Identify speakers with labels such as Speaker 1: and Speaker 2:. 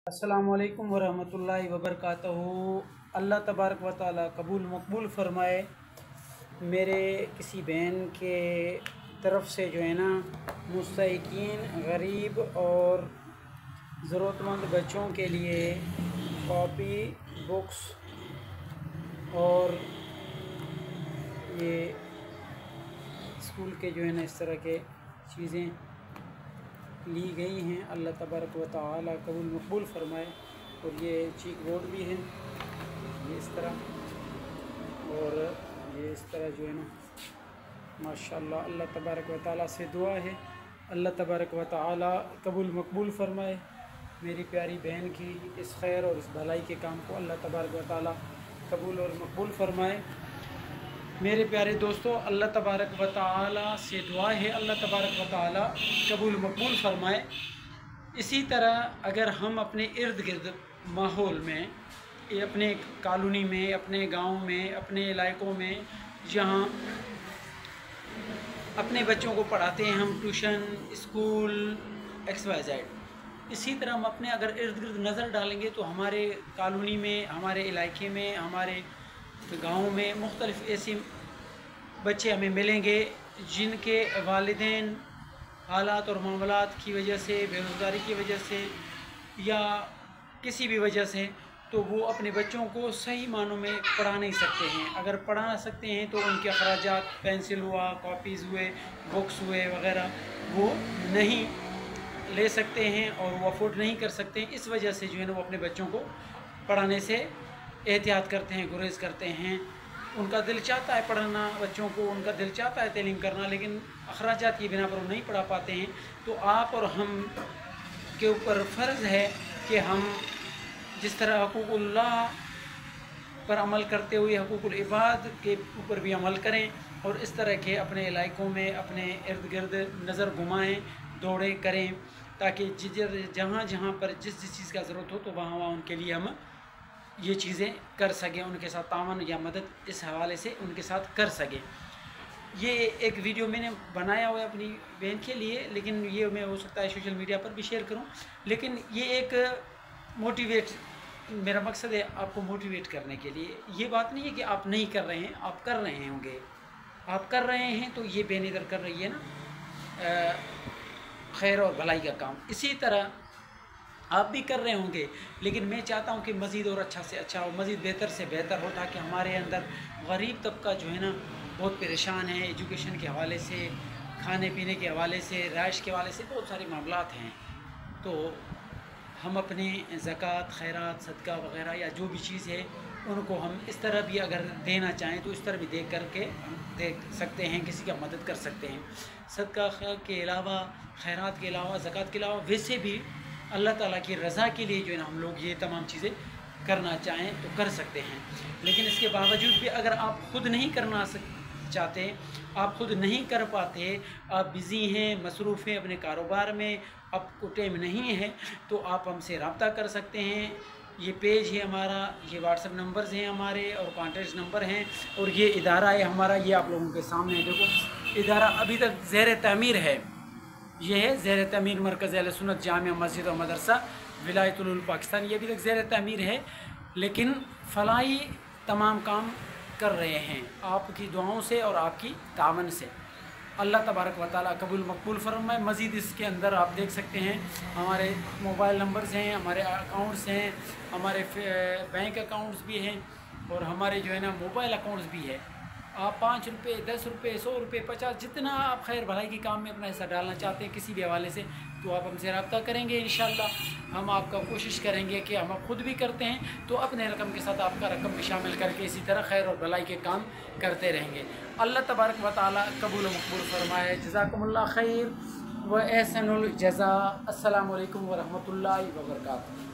Speaker 1: अस्सलामुअलैकुम वरहमतुल्लाहि वबरकातुहू। अल्लाह तबारक व तआला कबूल मकबूल फ़रमाए। मेरे किसी बहन के तरफ़ से जो है ना मुस्तहिक़ीन गरीब और ज़रूरतमंद बच्चों के लिए कॉपी बुक्स और ये स्कूल के जो है ना इस तरह के चीज़ें ली गई हैं। अल्लाह तबारक व तआला कबूल मकबूल फ़रमाए। और ये चीक बोर्ड भी है, ये इस तरह, और ये इस तरह जो है ना माशाअल्लाह। अल्लाह तबारक व तआला से दुआ है अल्लाह तबारक व तआला कबूल मकबूल फ़रमाए। मेरी प्यारी बहन की इस खैर और इस भलाई के काम को अल्लाह तबारक व तआला कबूल और मकबूल फ़रमाए। मेरे प्यारे दोस्तों, अल्लाह तबारक व तआला से दुआ है अल्लाह तबारक व तआला कबूल मकबूल फ़रमाए। इसी तरह अगर हम अपने इर्द गिर्द माहौल में, अपने कॉलोनी में, अपने गांव में, अपने इलाकों में जहां अपने बच्चों को पढ़ाते हैं हम, ट्यूशन, स्कूल, XYZ, इसी तरह हम अपने अगर इर्द गिर्द नज़र डालेंगे तो हमारे कॉलोनी में, हमारे इलाके में, हमारे गाँव में मुख्तलिफ़ ऐसे बच्चे हमें मिलेंगे जिनके वालिदैन हालात और मामलात की वजह से, बेरोज़गारी की वजह से या किसी भी वजह से, तो वो अपने बच्चों को सही मानों में पढ़ा नहीं सकते हैं। अगर पढ़ा सकते हैं तो उनके अखराजात, पेंसिल हुआ, कॉपीज़ हुए, बुक्स हुए वग़ैरह, वो नहीं ले सकते हैं और वो अफोर्ड नहीं कर सकते हैं। इस वजह से जो है ना वो अपने बच्चों को पढ़ाने से एहतियात करते हैं, गुरेज़ करते हैं। उनका दिल चाहता है पढ़ाना बच्चों को, उनका दिल चाहता है तालीम करना, लेकिन अखराजात की बिना पर वो नहीं पढ़ा पाते हैं। तो आप और हम के ऊपर फ़र्ज़ है कि हम जिस तरह हकूक़ुल्लाह पर अमल करते हुए हकूक़ुल इबाद के ऊपर भी अमल करें और इस तरह के अपने इलाकों में, अपने इर्द गिर्द नज़र घुमाएँ, दौड़े करें, ताकि जहाँ जहाँ पर जिस जिस चीज़ का ज़रूरत हो तो वहाँ वहाँ उनके लिए हम ये चीज़ें कर सकें, उनके साथ तावन या मदद इस हवाले से उनके साथ कर सकें। ये एक वीडियो मैंने बनाया हुआ है अपनी बहन के लिए, लेकिन ये मैं हो सकता है सोशल मीडिया पर भी शेयर करूं। लेकिन ये एक मोटिवेट, मेरा मकसद है आपको मोटिवेट करने के लिए। ये बात नहीं है कि आप नहीं कर रहे हैं, आप कर रहे होंगे, आप कर रहे हैं तो ये बेनज़र कर रही है ना खैर और भलाई का काम। इसी तरह आप भी कर रहे होंगे, लेकिन मैं चाहता हूं कि मज़ीद और अच्छा से अच्छा हो, मज़ीद बेहतर से बेहतर हो, ताकि हमारे अंदर गरीब तबका जो है ना बहुत परेशान है। एजुकेशन के हवाले से, खाने पीने के हवाले से, रहाइश के हवाले से बहुत सारे मामलात हैं। तो हम अपने ज़कात, खैरात, सदका वग़ैरह या जो भी चीज़ है उनको हम इस तरह भी अगर देना चाहें तो इस तरह भी दे करके दे सकते हैं, किसी का मदद कर सकते हैं। सदका के अलावा, खैरात के अलावा, ज़कात के अलावा वैसे भी अल्लाह ताला की रज़ा के लिए जो है ना हम लोग ये तमाम चीज़ें करना चाहें तो कर सकते हैं। लेकिन इसके बावजूद भी अगर आप ख़ुद नहीं करना चाहते, आप ख़ुद नहीं कर पाते, आप बिज़ी हैं, मसरूफ़ हैं अपने कारोबार में, आपको टाइम नहीं है, तो आप हमसे रब्ता कर सकते हैं। ये पेज है हमारा, ये व्हाट्सएप नंबर्स हैं हमारे और कॉन्टेक्ट नंबर हैं, और ये इदारा है हमारा, ये आप लोगों के सामने देखो। इदारा अभी तक ज़ेर तमीर है। ये है ज़ेर तमीर मरकज़ अहले सुन्नत जामिया मस्जिद और मदरसा विलायतुल पाकिस्तान। ये अभी तक ज़ेर तमीर है, लेकिन फलाही तमाम काम कर रहे हैं आपकी दुआओं से और आपकी तावन से। अल्लाह तबारक व तआला कबूल मकबूल फ़रमाए। मज़ीद इसके अंदर आप देख सकते हैं हमारे मोबाइल नंबर्स हैं, हमारे अकाउंट्स हैं, हमारे बैंक अकाउंट्स भी हैं, और हमारे जो है ना मोबाइल अकाउंट्स भी है। आप 5 रुपये, 10 रुपये, 100 रुपये, 50, जितना आप खैर भलाई के काम में अपना हिस्सा डालना चाहते हैं किसी भी हवाले से, तो आप हमसे रब्ता करेंगे। इंशाअल्लाह हम आपका कोशिश करेंगे कि हम खुद भी करते हैं तो अपने रकम के साथ आपका रकम भी शामिल करके इसी तरह खैर और भलाई के काम करते रहेंगे। अल्लाह तबारक व तआला कबूल मकबूल फ़रमाए। जज़ाकुमुल्लाह खैर व एहसनुल जज़ा। अस्सलामु अलैकुम व रहमतुल्लाहि व बरकातुहू।